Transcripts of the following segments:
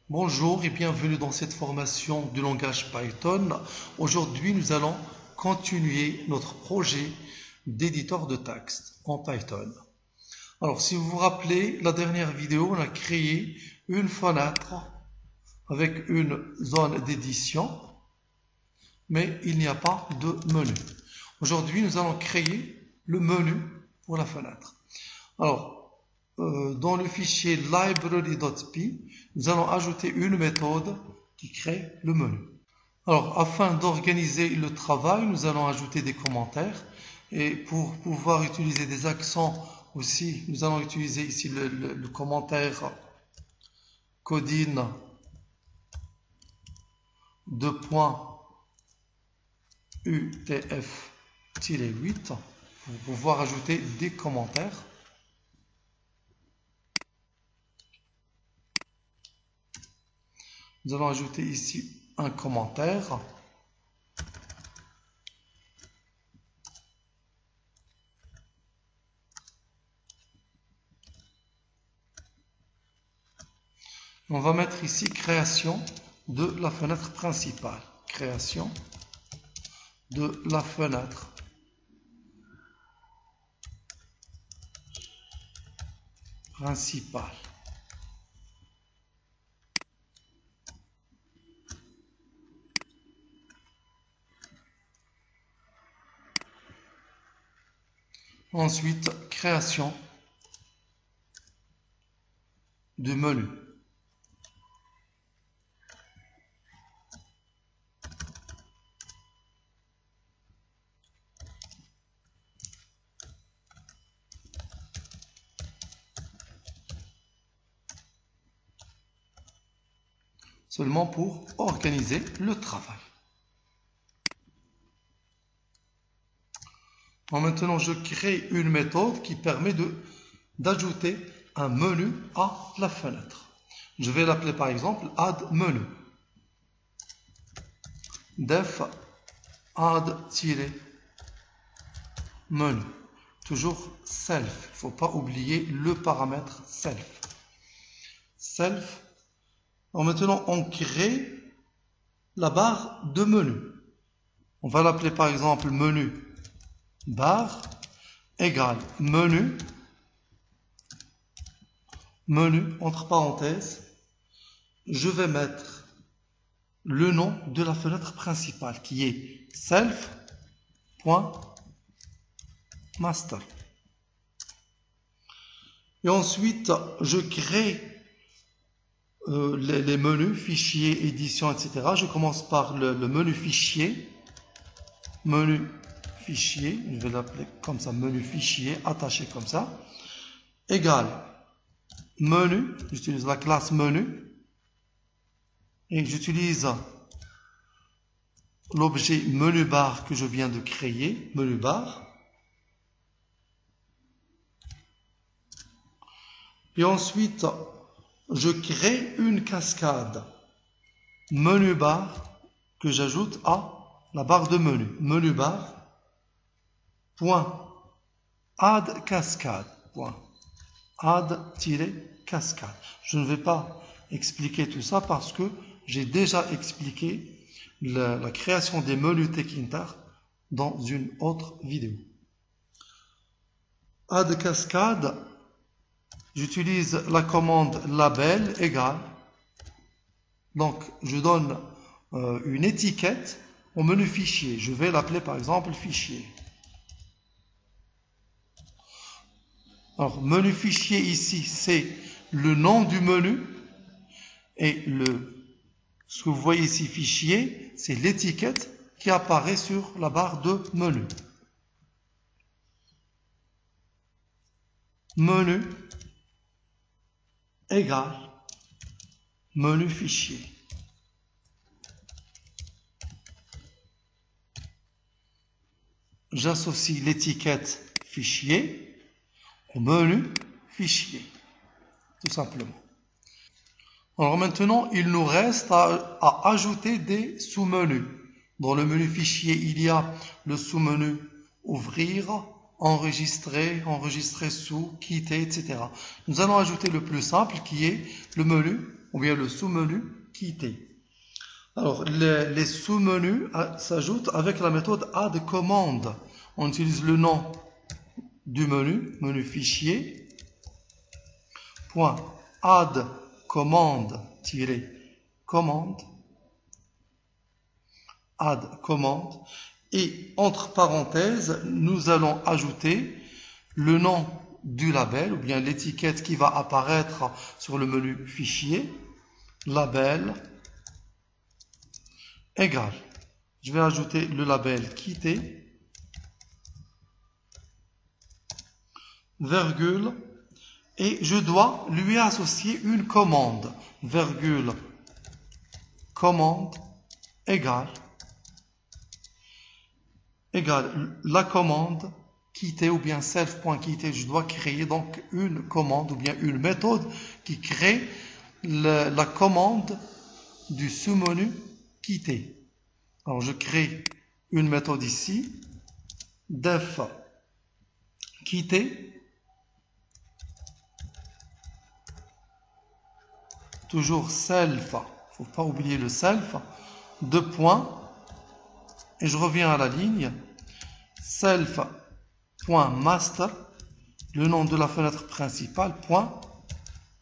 Bonjour et bienvenue dans cette formation du langage Python. Aujourd'hui, nous allons continuer notre projet d'éditeur de texte en Python. Alors, si vous vous rappelez, la dernière vidéo, on a créé une fenêtre avec une zone d'édition, mais il n'y a pas de menu. Aujourd'hui, nous allons créer le menu pour la fenêtre. Alors, dans le fichier library.py, nous allons ajouter une méthode qui crée le menu. Alors, afin d'organiser le travail, nous allons ajouter des commentaires. Et pour pouvoir utiliser des accents aussi, nous allons utiliser ici le commentaire codine 2.utf-8 pour pouvoir ajouter des commentaires. Nous allons ajouter ici un commentaire. On va mettre ici création de la fenêtre principale. Création de la fenêtre principale. Ensuite, création de menu. Seulement pour organiser le travail. Maintenant, je crée une méthode qui permet d'ajouter un menu à la fenêtre. Je vais l'appeler par exemple add menu. Def add-menu. Toujours self. Il ne faut pas oublier le paramètre self. Self. Alors maintenant, on crée la barre de menu. On va l'appeler par exemple menu barre égale menu entre parenthèses. Je vais mettre le nom de la fenêtre principale qui est self.master. Et ensuite, je crée les menus, fichiers, édition, etc. Je commence par le menu fichier. Menu fichier, je vais l'appeler comme ça, menu fichier, attaché comme ça. Égale menu, j'utilise la classe menu. Et j'utilise l'objet menu bar que je viens de créer, menu bar. Et ensuite, je crée une cascade menu bar que j'ajoute à la barre de menu. Menu bar point add cascade point add-cascade. Je ne vais pas expliquer tout ça parce que j'ai déjà expliqué la création des menus Tkinter dans une autre vidéo. Add cascade, j'utilise la commande label égale. Donc, je donne une étiquette au menu fichier. Je vais l'appeler par exemple fichier. Alors, menu fichier ici, c'est le nom du menu. Et ce que vous voyez ici, fichier, c'est l'étiquette qui apparaît sur la barre de menu. Menu égale menu fichier. J'associe l'étiquette fichier au menu fichier, tout simplement. Alors maintenant, il nous reste à ajouter des sous-menus. Dans le menu fichier, il y a le sous-menu ouvrir, enregistrer, enregistrer sous, quitter, etc. Nous allons ajouter le plus simple qui est le menu ou bien le sous-menu quitter. Alors, les sous-menus s'ajoutent avec la méthode add commande. On utilise le nom du menu, menu fichier, point add commande, commande, add commande, et entre parenthèses, nous allons ajouter le nom du label, ou bien l'étiquette qui va apparaître sur le menu fichier, label, égal. Je vais ajouter le label quitter, virgule, et je dois lui associer une commande, virgule, commande, égale la commande quitter ou bien self.quitter. Je dois créer donc une commande ou bien une méthode qui crée la commande du sous-menu quitter. Alors je crée une méthode ici, def quitter, toujours self, il ne faut pas oublier le self, deux points, et je reviens à la ligne, self.master, le nom de la fenêtre principale, point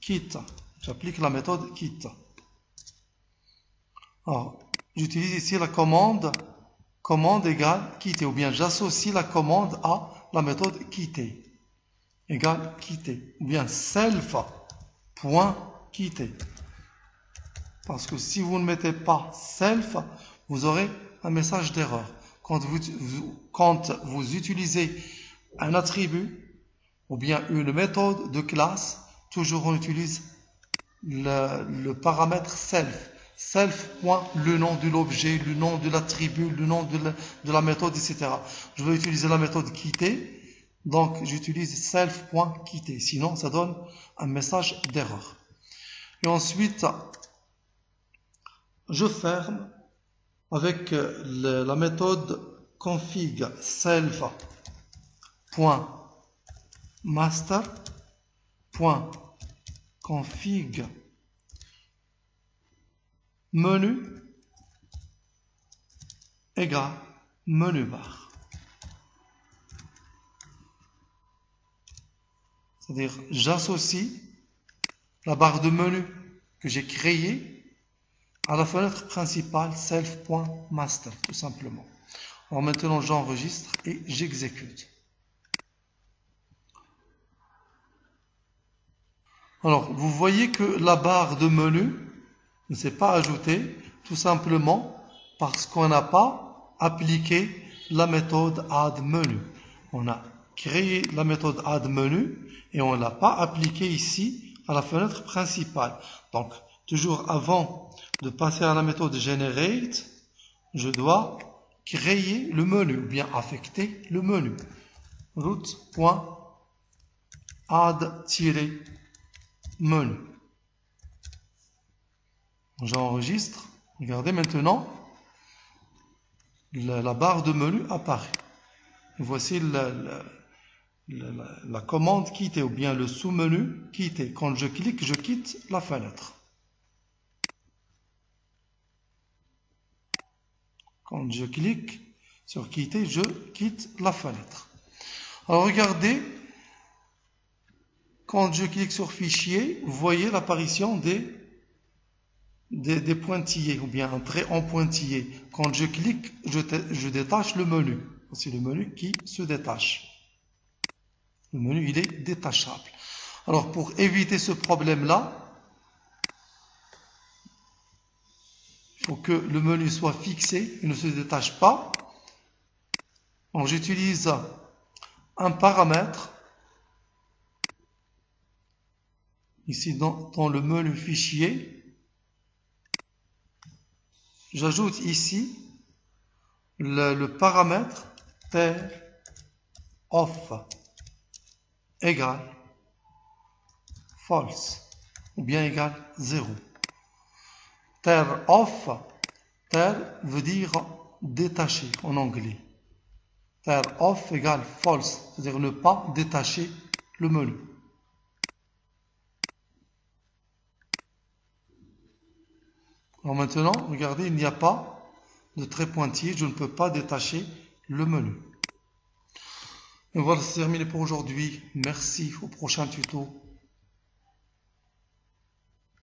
quitte. J'applique la méthode quitte. Alors, j'utilise ici la commande égale quitter, ou bien j'associe la commande à la méthode quitter, égale quitter, ou bien self.quitter. Parce que si vous ne mettez pas self, vous aurez un message d'erreur. Quand vous utilisez un attribut ou bien une méthode de classe, toujours on utilise le paramètre self. Self, le nom de l'objet, le nom de l'attribut, le nom de la méthode, etc. Je vais utiliser la méthode quitter, donc j'utilise self.quitter. Sinon, ça donne un message d'erreur. Et ensuite, je ferme avec la méthode config self.master.config menu égale menu bar. C'est-à-dire, j'associe la barre de menu que j'ai créée à la fenêtre principale self.master, tout simplement. Alors maintenant, j'enregistre et j'exécute. Alors, vous voyez que la barre de menu ne s'est pas ajoutée, tout simplement parce qu'on n'a pas appliqué la méthode add menu. On a créé la méthode add menu et on ne l'a pas appliquée ici à la fenêtre principale. Donc, toujours avant de passer à la méthode generate, je dois créer le menu ou bien affecter le menu. root.add-menu. J'enregistre. Regardez maintenant, la barre de menu apparaît. Voici la commande quitter ou bien le sous-menu quitter. Quand je clique, je quitte la fenêtre. Quand je clique sur quitter, je quitte la fenêtre. Alors regardez, quand je clique sur fichier, vous voyez l'apparition des pointillés ou bien un trait en pointillé. Quand je clique, je détache le menu. C'est le menu qui se détache. Le menu, il est détachable. Alors pour éviter ce problème-là, il faut que le menu soit fixé, il ne se détache pas. Donc j'utilise un paramètre ici dans le menu fichier. J'ajoute ici le paramètre TER-OFF égale false ou bien égale 0. TER-OFF, TER veut dire détaché en anglais. TER-OFF égale false, c'est-à-dire ne pas détacher le menu. Alors maintenant, regardez, il n'y a pas de trait pointillé, je ne peux pas détacher le menu. Et voilà, c'est terminé pour aujourd'hui. Merci, au prochain tuto.